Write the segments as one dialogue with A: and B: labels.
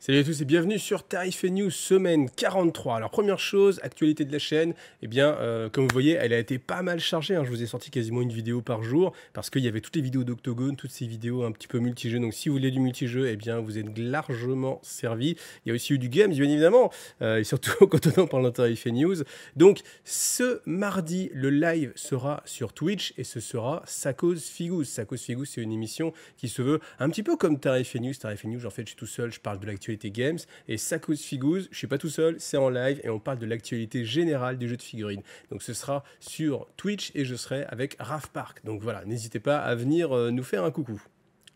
A: Salut à tous et bienvenue sur Tarif News semaine 43. Alors première chose, actualité de la chaîne, eh bien comme vous voyez elle a été pas mal chargée, hein. Je vous ai sorti quasiment une vidéo par jour parce qu'il y avait toutes les vidéos d'Octogone, toutes ces vidéos un petit peu multijeux. Donc si vous voulez du multijeu, eh bien vous êtes largement servi. Il y a aussi eu du games bien évidemment, et surtout quand on parle de Tarif News. Donc ce mardi le live sera sur Twitch et ce sera Sakos Figous. Sakos Figous c'est une émission qui se veut un petit peu comme Tarif News. Tarif News en fait je suis tout seul, je parle de l'actualité games et Sakos Figous, je suis pas tout seul, c'est en live et on parle de l'actualité générale du jeu de figurines. Donc ce sera sur Twitch et je serai avec Raph Park. Donc voilà, n'hésitez pas à venir nous faire un coucou.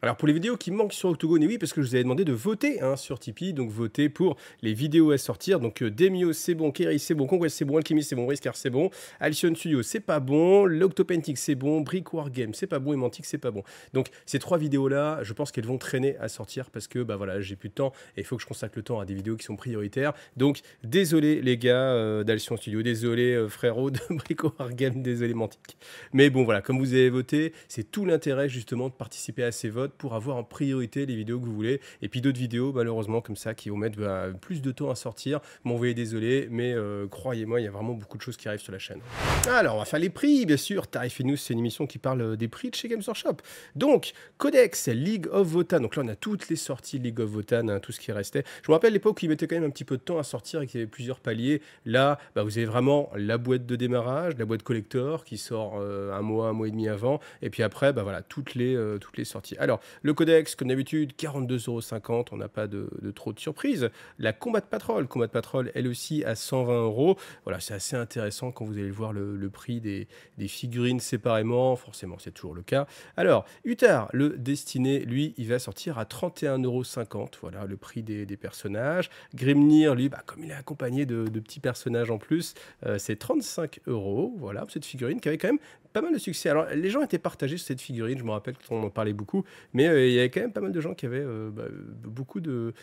A: Alors pour les vidéos qui manquent sur Octogone, et oui parce que je vous avais demandé de voter sur Tipeee, donc voter pour les vidéos à sortir, donc Demio c'est bon, Kerry c'est bon, Conquest c'est bon, Alchemist c'est bon, Riskar c'est bon, Alcyon Studio c'est pas bon, l'Octopentic c'est bon, Brick War Game c'est pas bon et Mantic c'est pas bon. Donc ces trois vidéos là, je pense qu'elles vont traîner à sortir parce que bah voilà, j'ai plus de temps et il faut que je consacre le temps à des vidéos qui sont prioritaires. Donc désolé les gars d'Alcyon Studio, désolé frérot de Brick War Game, désolé Mantic. Mais bon voilà, comme vous avez voté, c'est tout l'intérêt justement de participer à ces votes pour avoir en priorité les vidéos que vous voulez. Et puis d'autres vidéos, malheureusement, comme ça, qui vont mettre plus de temps à sortir. M'envoyez désolé, mais croyez-moi, il y a vraiment beaucoup de choses qui arrivent sur la chaîne. Alors, on va faire les prix, bien sûr. Tarif News, c'est une émission qui parle des prix de chez Games Workshop. Donc, Codex, League of Votan. Donc là, on a toutes les sorties de League of Votan, hein, tout ce qui restait. Je me rappelle l'époque où il mettait quand même un petit peu de temps à sortir et qu'il y avait plusieurs paliers. Là, bah, vous avez vraiment la boîte de démarrage, la boîte collector qui sort un mois et demi avant. Et puis après, bah, voilà, toutes les sorties. Alors, le Codex, comme d'habitude, 42,50 €, on n'a pas de trop de surprises. La Combat Patrol, elle aussi à 120 €. Voilà, c'est assez intéressant quand vous allez voir le prix des figurines séparément, forcément c'est toujours le cas. Alors, Utar, le Destiné, lui, il va sortir à 31,50 €, voilà, le prix des personnages. Grimnir, lui, bah, comme il est accompagné de petits personnages en plus, c'est 35 €, voilà, cette figurine qui avait quand même pas mal de succès. Alors, les gens étaient partagés sur cette figurine, je me rappelle qu'on en parlait beaucoup, mais il y avait quand même pas mal de gens qui avaient beaucoup de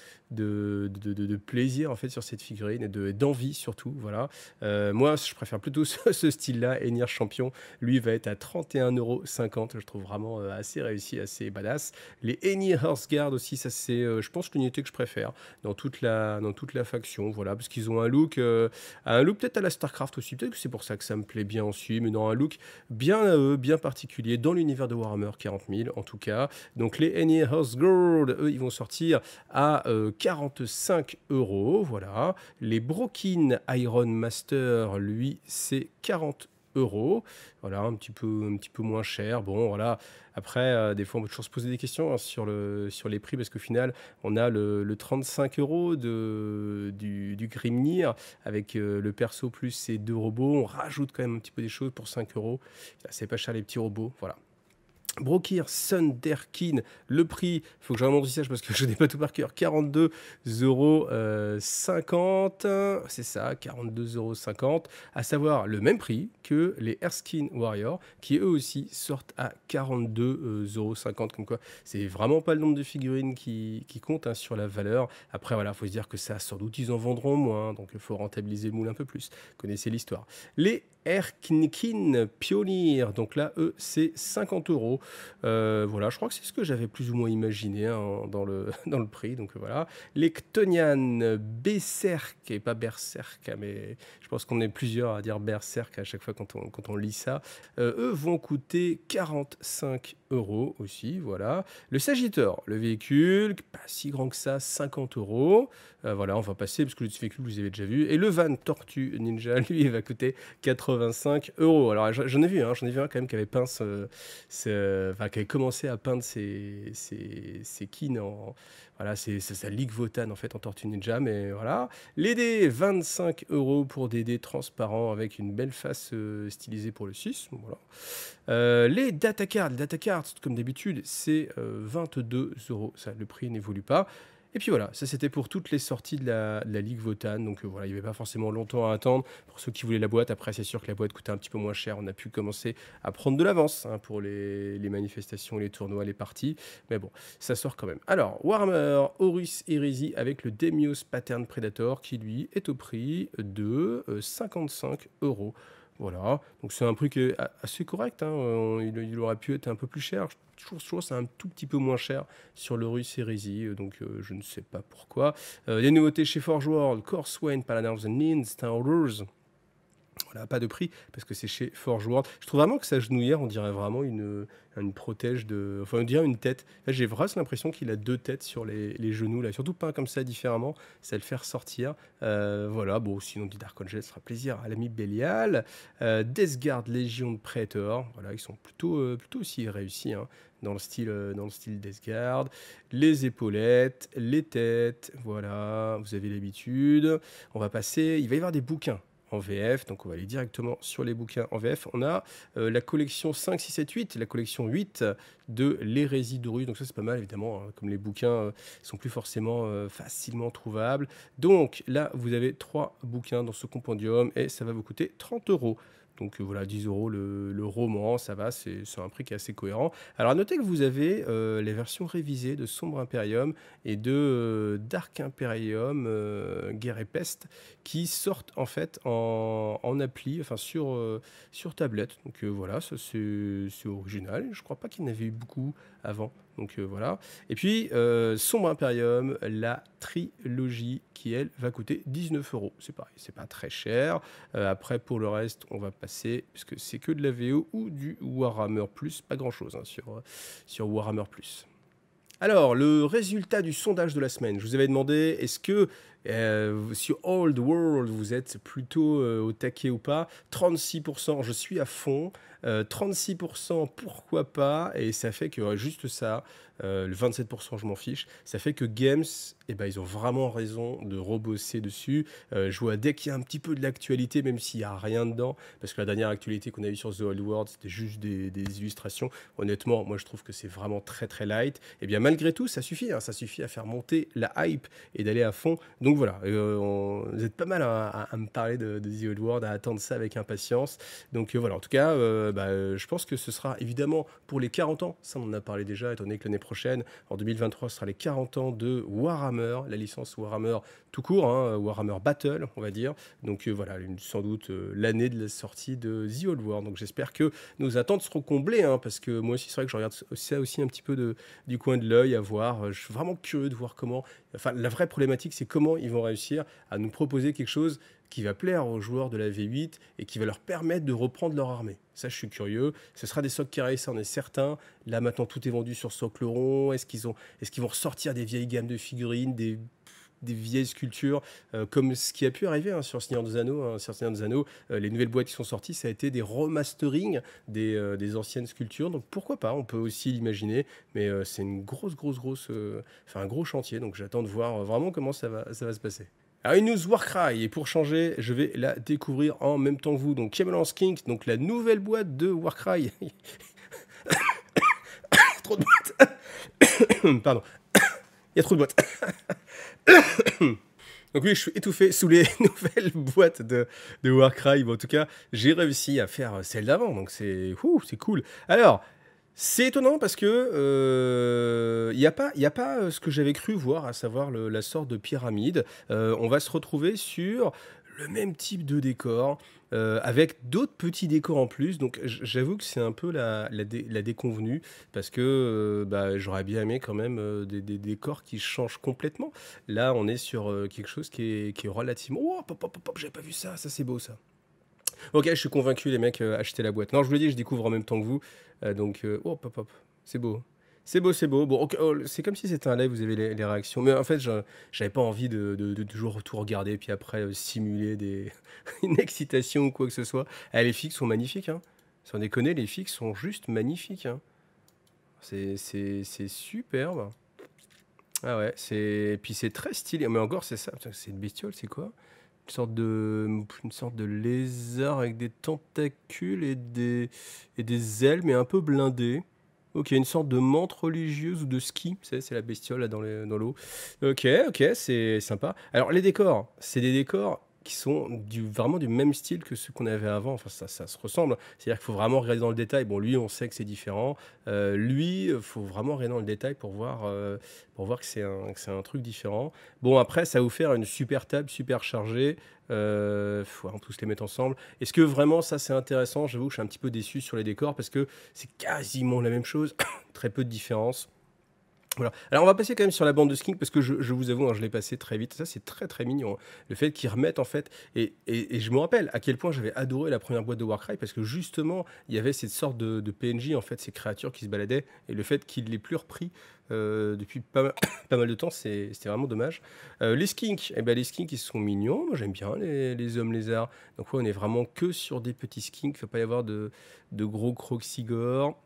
A: plaisir en fait sur cette figurine et d'envie surtout. Voilà. Moi, je préfère plutôt ce style-là. Enir Champion, lui, va être à 31,50 €. Je trouve vraiment assez réussi, assez badass. Les Enir Hearthguard aussi, ça c'est, je pense, l'unité que je préfère dans toute la faction. Voilà, parce qu'ils ont un look peut-être à la Starcraft aussi. Peut-être que c'est pour ça que ça me plaît bien aussi, mais dans un look bien à eux, bien particulier dans l'univers de Warhammer 40 000 en tout cas. Donc les Enir Hearthguard, eux, ils vont sortir à 45 €. Voilà. Les Brokin Iron Master, lui, c'est 40 €. Voilà, un petit peu moins cher. Bon, voilà. Après, des fois, on peut toujours se poser des questions sur les prix parce qu'au final, on a le 35 € du Grimnir avec le perso plus ces deux robots. On rajoute quand même un petit peu des choses pour 5 €. C'est pas cher les petits robots. Voilà. Brokir Sunderkin, le prix, il faut que je remonte ça parce que je n'ai pas tout par cœur, 42,50 €, c'est ça, 42,50 €, à savoir le même prix que les Erskine Warriors, qui eux aussi sortent à 42,50 €, comme quoi c'est vraiment pas le nombre de figurines qui compte sur la valeur. Après voilà, il faut se dire que ça, sans doute ils en vendront moins, donc il faut rentabiliser le moule un peu plus, vous connaissez l'histoire. Les Erknikin Pioneer, donc là, eux, c'est 50 €. Voilà, je crois que c'est ce que j'avais plus ou moins imaginé dans le prix. Donc voilà. Les Chtonian Berserk, et pas Berserk, mais je pense qu'on est plusieurs à dire Berserk à chaque fois quand on lit ça. Eux vont coûter 45 € aussi. Voilà. Le Sagittor, le véhicule, pas si grand que ça, 50 €. Voilà, on va passer parce que le véhicule, vous avez déjà vu. Et le Van Tortue Ninja, lui, il va coûter 85 €. Alors j'en ai vu un quand même qui avait peint qui avait commencé à peindre ses kins voilà, c'est sa Ligue Votan en fait en Tortue Ninja, mais voilà. Les dés, 25 € pour des dés transparents avec une belle face stylisée pour le 6. Voilà. Les datacards, comme d'habitude, c'est 22 €. Ça, le prix n'évolue pas. Et puis voilà, ça c'était pour toutes les sorties de la Ligue Votan. Donc voilà, il n'y avait pas forcément longtemps à attendre pour ceux qui voulaient la boîte. Après, c'est sûr que la boîte coûtait un petit peu moins cher. On a pu commencer à prendre de l'avance pour les manifestations, les tournois, les parties. Mais bon, ça sort quand même. Alors, Warhammer Horus Heresy avec le Demios Pattern Predator qui lui est au prix de 55 €. Voilà, donc c'est un prix qui est assez correct, hein, il aurait pu être un peu plus cher. Je trouve que c'est un tout petit peu moins cher sur le Russe Hérésie, donc je ne sais pas pourquoi. Les nouveautés chez Forge World, Corswain, Paladin of the Nin, Star Wars. Voilà, pas de prix, parce que c'est chez Forge World. Je trouve vraiment que sa genouillère, on dirait vraiment une protège de... Enfin, on dirait une tête. Là, j'ai vraiment l'impression qu'il a deux têtes sur les genoux, là. Surtout peint comme ça, différemment. Ça va le fait ressortir. Voilà, bon, sinon, du Dark Angel, ça fera plaisir à l'ami Belial. Death Guard, Légion de Praetor. Voilà, ils sont plutôt aussi réussis, hein, dans le style Death Guard. Les épaulettes, les têtes, voilà, vous avez l'habitude. On va passer... Il va y avoir des bouquins en VF, donc on va aller directement sur les bouquins en VF. On a la collection 5, 6, 7, 8, la collection 8 de l'hérésie d'Horus, donc ça c'est pas mal évidemment, hein, comme les bouquins sont plus forcément facilement trouvables. Donc là vous avez 3 bouquins dans ce compendium et ça va vous coûter 30 €. Donc voilà, 10 € le roman, ça va, c'est un prix qui est assez cohérent. Alors à noter que vous avez les versions révisées de Sombre Imperium et de Dark Imperium, Guerre et Peste, qui sortent en fait en appli, enfin sur tablette. Donc voilà, ça c'est original. Je crois pas qu'il y en avait eu beaucoup avant. Donc voilà. Et puis Sombre Imperium, la trilogie qui elle va coûter 19 €. C'est pareil, c'est pas très cher. Après pour le reste, on va passer, puisque c'est que de la VO ou du Warhammer Plus, pas grand chose, hein, sur Warhammer Plus. Alors, le résultat du sondage de la semaine. Je vous avais demandé, est-ce que sur Old World, vous êtes plutôt au taquet ou pas? 36%, je suis à fond. 36%, pourquoi pas? Et ça fait que juste ça, le 27%, je m'en fiche. Ça fait que Games, eh ben, ils ont vraiment raison de rebosser dessus. Je vois dès qu'il y a un petit peu de l'actualité, même s'il n'y a rien dedans, parce que la dernière actualité qu'on a eue sur The Old World, c'était juste des illustrations. Honnêtement, moi, je trouve que c'est vraiment très, très light. Et bien, malgré tout, ça suffit. Hein, ça suffit à faire monter la hype et d'aller à fond. Donc voilà, vous êtes pas mal à me parler de The Old World, à attendre ça avec impatience. Donc voilà, en tout cas, je pense que ce sera évidemment pour les 40 ans. Ça, on en a parlé déjà, étant donné que l'année prochaine, en 2023, ce sera les 40 ans de Warhammer, la licence Warhammer tout court, hein, Warhammer Battle, on va dire. Donc voilà, sans doute l'année de la sortie de The Old World. Donc j'espère que nos attentes seront comblées, hein, parce que moi aussi, c'est vrai que je regarde ça aussi un petit peu du coin de l'œil à voir. Je suis vraiment curieux de voir comment... Enfin, la vraie problématique, c'est comment ils vont réussir à nous proposer quelque chose qui va plaire aux joueurs de la V8 et qui va leur permettre de reprendre leur armée. Ça, je suis curieux. Ce sera des Sock carrés, ça, on est certain. Là, maintenant, tout est vendu sur Socleron. Est-ce qu'ils vont ressortir des vieilles gammes de figurines, des vieilles sculptures, comme ce qui a pu arriver, hein, sur Seigneur des Anneaux. Hein, sur Seigneur des Anneaux, les nouvelles boîtes qui sont sorties, ça a été des remasterings des anciennes sculptures. Donc pourquoi pas, on peut aussi l'imaginer. Mais c'est une un gros chantier. Donc j'attends de voir vraiment comment ça va se passer. Alors, une news Warcry, et pour changer, je vais la découvrir en même temps que vous. Donc, Camelon Skink, donc la nouvelle boîte de Warcry. Trop de boîtes. Pardon. Il y a trop de boîtes. Donc oui, je suis étouffé sous les nouvelles boîtes de Warcry. Bon, en tout cas, j'ai réussi à faire celle d'avant, donc c'est cool. Alors, c'est étonnant parce que il y a pas ce que j'avais cru voir, à savoir la sorte de pyramide. On va se retrouver sur le même type de décor, avec d'autres petits décors en plus. Donc j'avoue que c'est un peu la déconvenue, parce que j'aurais bien aimé quand même des décors qui changent complètement. Là, on est sur quelque chose qui est relativement... Oh, pop, j'avais pas vu ça, c'est beau ça. Ok, je suis convaincu, les mecs, achetez la boîte. Non, je vous l'ai dit, je découvre en même temps que vous. Oh, pop, c'est beau. C'est beau. Bon, okay, c'est comme si c'était un live, vous avez les réactions. Mais en fait, j'avais pas envie de toujours tout regarder, puis après simuler une excitation ou quoi que ce soit. Les fixes sont magnifiques, hein. Sans déconner, les fixes sont juste magnifiques, hein. C'est superbe. Ah ouais, puis c'est très stylé. Mais encore, c'est ça. C'est une bestiole, c'est quoi? Une sorte de lézard avec des tentacules et des ailes, mais un peu blindé. Ok, une sorte de menthe religieuse ou de ski. C'est la bestiole là dans l'eau. Ok, c'est sympa. Alors les décors, c'est des décors qui sont vraiment du même style que ceux qu'on avait avant. Enfin, ça se ressemble. C'est-à-dire qu'il faut vraiment regarder dans le détail. Bon, lui, on sait que c'est différent. Lui, il faut vraiment regarder dans le détail pour voir que c'est un truc différent. Bon, après, ça va vous faire une super table, super chargée. Faut vraiment tous les mettre ensemble. Est-ce que vraiment ça c'est intéressant? J'avoue que je suis un petit peu déçu sur les décors parce que c'est quasiment la même chose, très peu de différence. Voilà. Alors on va passer quand même sur la bande de Skink parce que je vous avoue, hein, je l'ai passé très vite. Ça c'est très très mignon, hein. Le fait qu'ils remettent en fait, et je me rappelle à quel point j'avais adoré la première boîte de Warcry parce que justement il y avait cette sorte de PNJ en fait, ces créatures qui se baladaient, et le fait qu'il ne l'ait plus repris depuis pas mal de temps, c'était vraiment dommage. Les Skinks, eh ben, les Skinks ils sont mignons, moi j'aime bien les hommes lézards. Donc ouais, on est vraiment que sur des petits Skinks, il ne faut pas y avoir de gros Croxigore.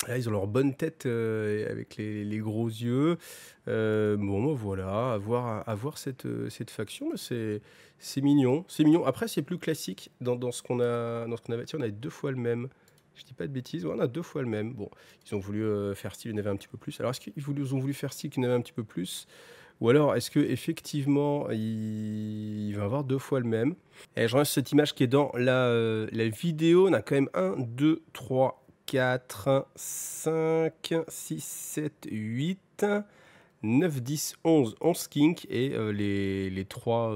A: Là, ils ont leur bonne tête avec les gros yeux. Bon, bah, voilà, à voir cette faction, c'est mignon. C'est mignon. Après, c'est plus classique dans ce qu'on a, dans ce qu'on avait. Tiens, on a deux fois le même. Je dis pas de bêtises, ouais, on a deux fois le même. Bon, ils ont voulu faire style, il y en avait un petit peu plus. Alors, est-ce qu'ils ont voulu faire style qu'il y en avait un petit peu plus? Ou alors, est-ce qu'effectivement, il va avoir deux fois le même? Et je regarde cette image qui est dans la vidéo. On a quand même 1, 2, 3, 4, 5, 6, 7, 8, 9, 10, 11 skinks et les trois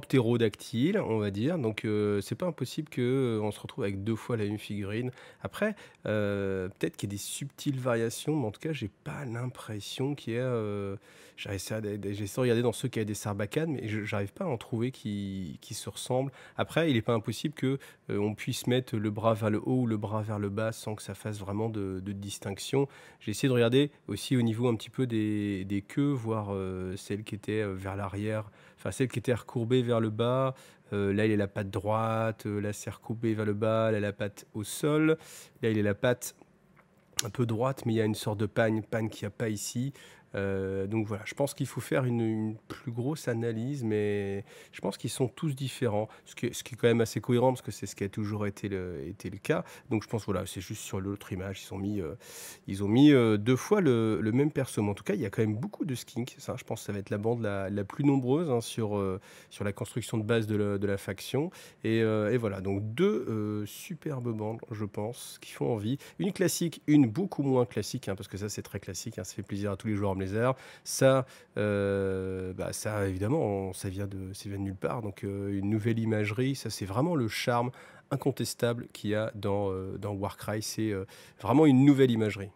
A: ptérodactyles, on va dire. Donc, c'est pas impossible qu'on se retrouve avec deux fois la même figurine. Après, peut-être qu'il y a des subtiles variations, mais en tout cas, j'ai pas l'impression qu'il y a. J'essaie de regarder dans ceux qui avaient des sarbacanes, mais j'arrive pas à en trouver qui se ressemblent. Après, il n'est pas impossible que on puisse mettre le bras vers le haut ou le bras vers le bas sans que ça fasse vraiment de distinction. J'ai essayé de regarder aussi au niveau un petit peu des queues, voir celle qui était vers l'arrière, enfin celle qui était recourbée vers le bas. Là, il est la patte droite, là, c'est recourbé vers le bas, là, la patte au sol. Là, il est la patte un peu droite, mais il y a une sorte de panne qu'il n'y a pas ici. Donc voilà, je pense qu'il faut faire une plus grosse analyse, mais je pense qu'ils sont tous différents, ce qui est quand même assez cohérent, parce que c'est ce qui a toujours été le cas. Donc je pense, voilà, c'est juste sur l'autre image, ils ont mis deux fois le même perso. Mais en tout cas, il y a quand même beaucoup de skinks. Ça, je pense que ça va être la bande la plus nombreuse, hein, sur la construction de base de la faction. Et voilà, donc deux superbes bandes, je pense, qui font envie. Une classique, une beaucoup moins classique, hein, parce que ça c'est très classique, hein, ça fait plaisir à tous les joueurs Blizzard. Ça, ça évidemment, ça vient de nulle part. Donc une nouvelle imagerie, ça c'est vraiment le charme incontestable qu'il y a dans Warcry. C'est vraiment une nouvelle imagerie.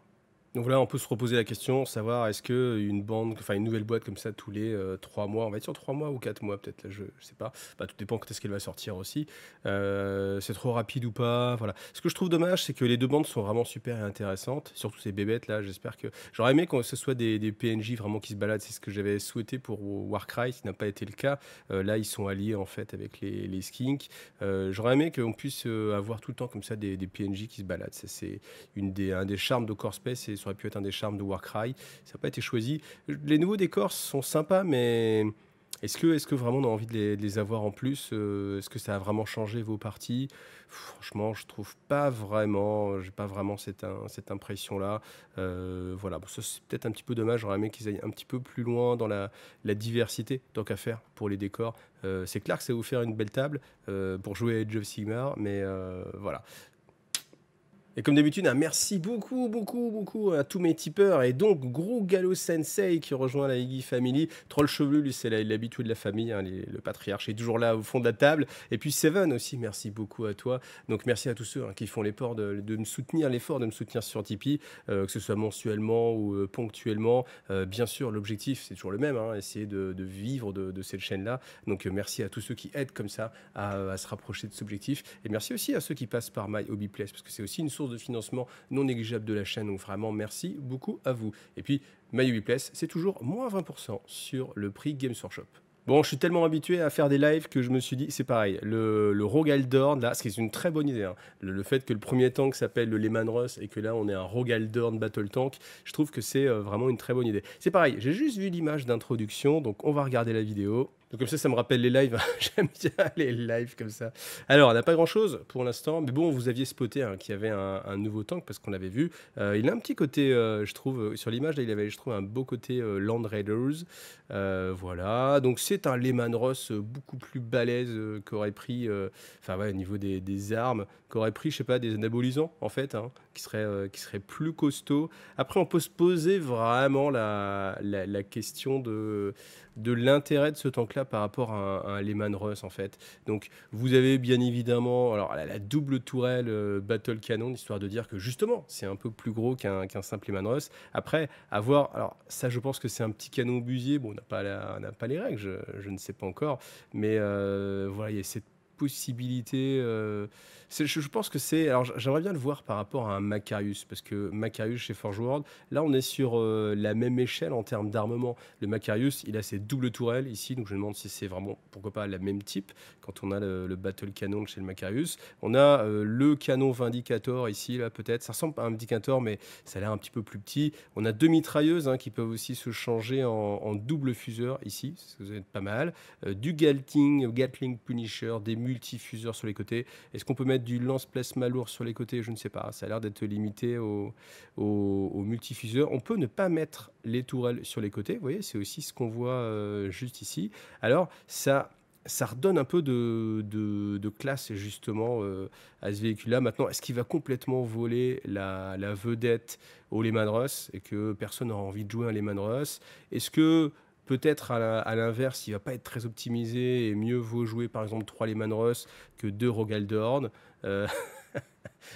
A: Donc là, on peut se reposer la question, savoir est-ce qu'une une nouvelle boîte comme ça tous les 3 mois, on va être sur 3 mois ou 4 mois peut-être, là, je sais pas, tout dépend quand est-ce qu'elle va sortir aussi, c'est trop rapide ou pas, voilà. Ce que je trouve dommage, c'est que les deux bandes sont vraiment super et intéressantes, surtout ces bébêtes là, j'espère que... J'aurais aimé que ce soit des PNJ vraiment qui se baladent, c'est ce que j'avais souhaité pour Warcry, ce qui n'a pas été le cas. Là, ils sont alliés en fait avec les skinks. J'aurais aimé qu'on puisse avoir tout le temps comme ça des PNJ qui se baladent, c'est un des charmes de Core Space, et ça aurait pu être un des charmes de Warcry. Ça n'a pas été choisi. Les nouveaux décors sont sympas, mais est-ce que vraiment on a envie de les avoir en plus? Est-ce que ça a vraiment changé vos parties? Franchement, je trouve pas vraiment. J'ai pas vraiment cette impression-là. Voilà, bon, ça c'est peut-être un petit peu dommage. J'aurais aimé qu'ils aillent un petit peu plus loin dans la diversité, tant qu'à faire pour les décors. C'est clair que ça va vous faire une belle table pour jouer à Age of Sigmar, mais voilà. Et comme d'habitude, un merci beaucoup à tous mes tipeurs. Et donc, Gros Galo Sensei qui rejoint la Iggy Family. Troll Chevelu, lui, c'est l'habitué de la famille, hein, le patriarche est toujours là au fond de la table. Et puis Seven aussi, merci beaucoup à toi. Donc, merci à tous ceux, hein, qui font l'effort de me soutenir, sur Tipeee, que ce soit mensuellement ou ponctuellement. Bien sûr, l'objectif, c'est toujours le même, hein, essayer de vivre de cette chaîne-là. Donc, merci à tous ceux qui aident comme ça à se rapprocher de cet objectif. Et merci aussi à ceux qui passent par My Hobby Place, parce que c'est aussi une source de financement non négligeable de la chaîne, donc vraiment merci beaucoup à vous. Et puis My Hobby Place, c'est toujours moins 20% sur le prix Games Workshop. Bon, je suis tellement habitué à faire des lives que je me suis dit, c'est pareil, le Rogaldorn, là, ce qui est une très bonne idée, hein. Le fait que le premier tank s'appelle le Lehman Russ et que là, on est un Rogaldorn Battle Tank, je trouve que c'est vraiment une très bonne idée. C'est pareil, j'ai juste vu l'image d'introduction, donc on va regarder la vidéo. Donc comme ça me rappelle les lives. J'aime bien les lives comme ça. Alors, on n'a pas grand-chose pour l'instant, mais bon, vous aviez spoté hein, qu'il y avait un nouveau tank parce qu'on l'avait vu. Il a un petit côté, je trouve, sur l'image, là, il avait, je trouve, un beau côté Land Raiders. Voilà, donc c'est un Lehman Ross beaucoup plus balèze enfin ouais, au niveau des armes, qu'aurait pris, je sais pas, des anabolisants, en fait, hein, qui serait plus costaud. Après, on peut se poser vraiment la question de l'intérêt de ce tank-là par rapport à un Lehman Russ en fait. Donc vous avez bien évidemment alors, la double tourelle Battle Cannon, histoire de dire que justement c'est un peu plus gros qu'un simple Lehman Russ. Après, avoir, alors ça je pense que c'est un petit canon busier, bon on n'a pas les règles, je ne sais pas encore, mais voilà, il y a cette possibilité. Je pense que c'est. Alors j'aimerais bien le voir par rapport à un Macarius, parce que Macarius chez Forge World, là on est sur la même échelle en termes d'armement. Le Macarius, il a ses doubles tourelles ici, donc je me demande si c'est vraiment, pourquoi pas, la même type quand on a le Battle Cannon chez le Macarius. On a le canon Vindicator ici, là peut-être. Ça ressemble à un Vindicator, mais ça a l'air un petit peu plus petit. On a deux mitrailleuses hein, qui peuvent aussi se changer en double fuseur ici, ça va être pas mal. Du Gatling Punisher, des multifuseurs sur les côtés. Est-ce qu'on peut mettre du lance-plasma lourd sur les côtés? Je ne sais pas. Ça a l'air d'être limité au multifuseur. On peut ne pas mettre les tourelles sur les côtés. Vous voyez, c'est aussi ce qu'on voit juste ici. Alors, ça redonne un peu de classe justement à ce véhicule-là. Maintenant, est-ce qu'il va complètement voler la vedette au Lehman Russ et que personne n'aura envie de jouer un Lehman Russ? Est-ce que peut-être à l'inverse, il ne va pas être très optimisé et mieux vaut jouer par exemple 3 Lehman Russ que 2 Rogaldorn.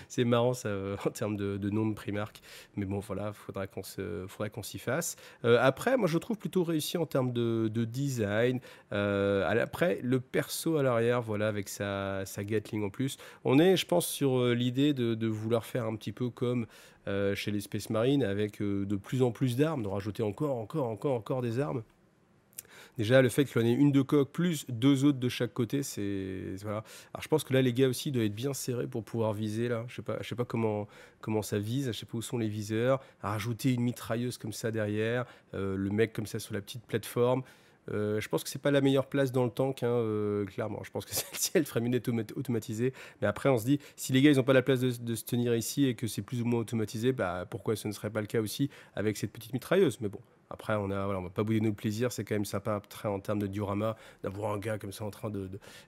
A: C'est marrant ça en termes de nom de Primark, mais bon voilà, faudra qu'on s'y fasse. Après, moi je trouve plutôt réussi en termes de design. Après, le perso à l'arrière, voilà, avec sa Gatling en plus, on est, je pense, sur l'idée de vouloir faire un petit peu comme chez les Space Marines, avec de plus en plus d'armes, de rajouter encore des armes. Déjà, le fait qu'il y en ait une de coque plus deux autres de chaque côté, c'est voilà. Alors, je pense que là, les gars aussi doivent être bien serrés pour pouvoir viser là. Je sais pas comment ça vise. Je sais pas où sont les viseurs. À rajouter une mitrailleuse comme ça derrière, le mec comme ça sur la petite plateforme. Je pense que c'est pas la meilleure place dans le tank, hein, clairement. Je pense que celle-ci, elle ferait mieux d'être automatisée. Mais après, on se dit, si les gars, ils n'ont pas la place de se tenir ici et que c'est plus ou moins automatisé, bah, pourquoi ce ne serait pas le cas aussi avec cette petite mitrailleuse? Mais bon, après, voilà, on va pas bouder nos plaisirs. C'est quand même sympa après, en termes de diorama d'avoir un gars comme ça en train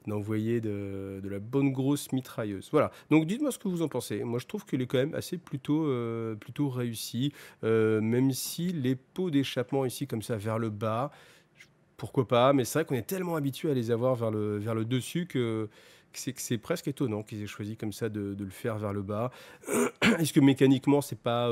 A: d'envoyer de la bonne grosse mitrailleuse. Voilà. Donc, dites-moi ce que vous en pensez. Moi, je trouve qu'il est quand même assez plutôt réussi, même si les pots d'échappement ici, comme ça, vers le bas, pourquoi pas, mais c'est vrai qu'on est tellement habitué à les avoir vers le dessus que c'est presque étonnant qu'ils aient choisi comme ça de le faire vers le bas. Est-ce que mécaniquement, c'est pas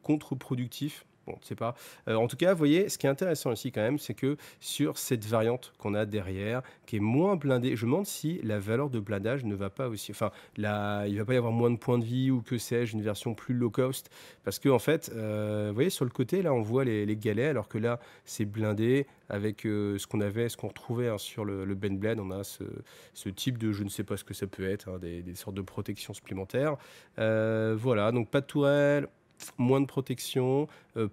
A: contre-productif? Bon, je ne sais pas. En tout cas, vous voyez, ce qui est intéressant ici quand même, c'est que sur cette variante qu'on a derrière, qui est moins blindée, je me demande si la valeur de blindage ne va pas aussi... Enfin, là, il ne va pas y avoir moins de points de vie ou que sais-je, une version plus low cost. Parce que en fait, vous voyez, sur le côté, là, on voit les galets, alors que là, c'est blindé avec ce qu'on retrouvait hein, sur le Ben Blade. On a ce type de, je ne sais pas ce que ça peut être, hein, des sortes de protections supplémentaires. Voilà, donc pas de tourelle, moins de protection,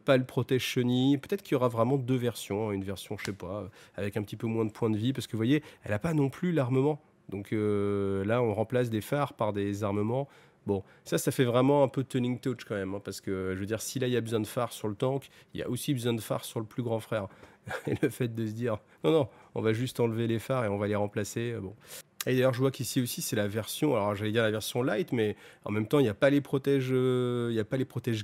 A: pas le protège chenille. Peut-être qu'il y aura vraiment deux versions, hein, une version, je sais pas, avec un petit peu moins de points de vie, parce que vous voyez, elle n'a pas non plus l'armement. Donc là, on remplace des phares par des armements. Bon, ça fait vraiment un peu Turning Touch quand même, hein, parce que je veux dire, si là il y a besoin de phares sur le tank, il y a aussi besoin de phares sur le plus grand frère. Et le fait de se dire, non, on va juste enlever les phares et on va les remplacer, bon. Et d'ailleurs, je vois qu'ici aussi, c'est la version, alors j'allais dire la version light, mais en même temps, il n'y a pas les protèges,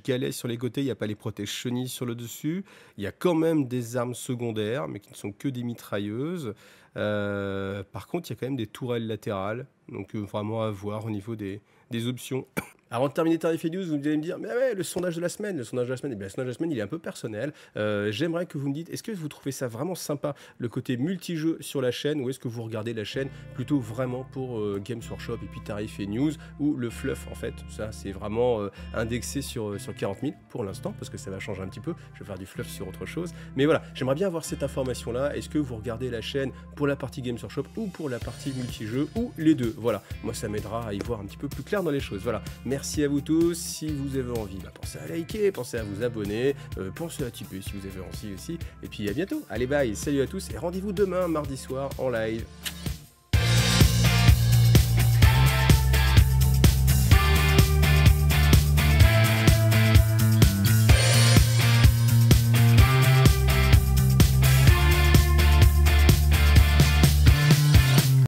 A: galets sur les côtés, il n'y a pas les protèges chenilles sur le dessus. Il y a quand même des armes secondaires, mais qui ne sont que des mitrailleuses. Par contre, il y a quand même des tourelles latérales, donc vraiment à voir au niveau des options. Avant de terminer Tarif et News, vous allez me dire, mais ouais, le sondage de la semaine, eh bien, le sondage de la semaine, il est un peu personnel. J'aimerais que vous me dites, est-ce que vous trouvez ça vraiment sympa, le côté multijeu sur la chaîne, ou est-ce que vous regardez la chaîne plutôt vraiment pour Games Workshop et puis Tarif et News, ou le fluff en fait. Ça, c'est vraiment indexé sur 40 000 pour l'instant, parce que ça va changer un petit peu. Je vais faire du fluff sur autre chose. Mais voilà, j'aimerais bien avoir cette information-là. Est-ce que vous regardez la chaîne pour la partie Games Workshop ou pour la partie multijeu, ou les deux? Voilà, moi ça m'aidera à y voir un petit peu plus clair dans les choses. Voilà. merci à vous tous. Si vous avez envie, pensez à liker, pensez à vous abonner, pensez à tiper si vous avez envie aussi. Et puis à bientôt. Allez, bye, salut à tous et rendez-vous demain, mardi soir, en live.